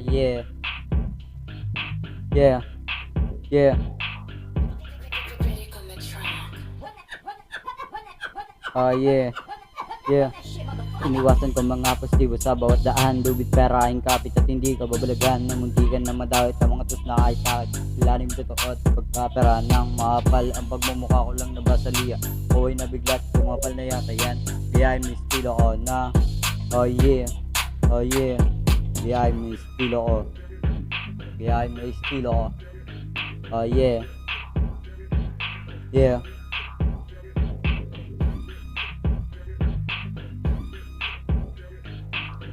Yeah, yeah, yeah, yeah, yeah. Iniwasan ko mga positibo sa bawat daan. Lubid perahin kapit at hindi ka babalagan. Namuntikan na madawit ang mga tos na kahit sakit. Ilalim totoo at pagkapera ng mahapal. Ang pagmumukha ko lang nabasaliya. Oy nabiglat, kumapal na yata yan. Behind me estilo ko na. Oh yeah, oh yeah. Behind me estilo ko. Behind me estilo ko. Oh yeah, yeah.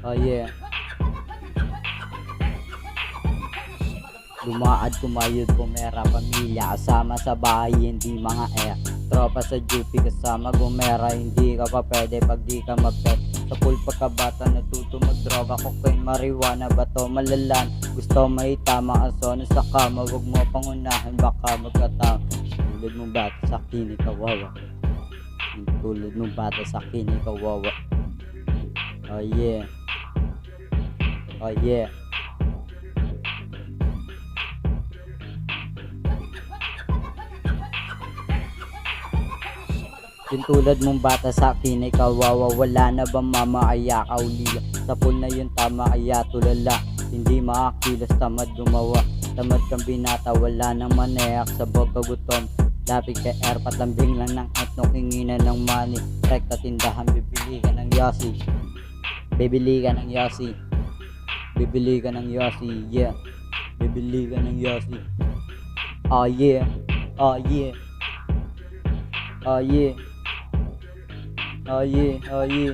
Oh yeah. Lumaad, kumayod, pumera, pamilya kasama sa bahay, hindi mga tropa sa duty kasama gumera, hindi ka pa pwede pag di ka mapet. Sa pool pagkabata natuto magdroga, cocaine, marijuana, bato, malalan. Gusto may tama ang sono sa kama, wag mo pangunahan baka magkatama. Tulad mong bata sa akin kawawa. Tulad mong bata sa akin kawawa. Oh yeah. Oh yeah. Yung tulad mong bata sa akin ay kawawa. Wala na bang mama aya kaulila? Sa pool na yun tama aya tulala. Hindi makakilos, tamad gumawa. Tamad kang binata, wala nang maneyak sa bogkagutom. Lapit kay airpat, lambing lang ng etno, kinginan ng money. Rekta tindahan, bibili ka ng yasi. Bibili ka ng yasi. Bibili ka ng yasi, yeah. Bibili ka ng yasi. Oh yeah, oh yeah. Oh yeah. Oh yeah, oh yeah.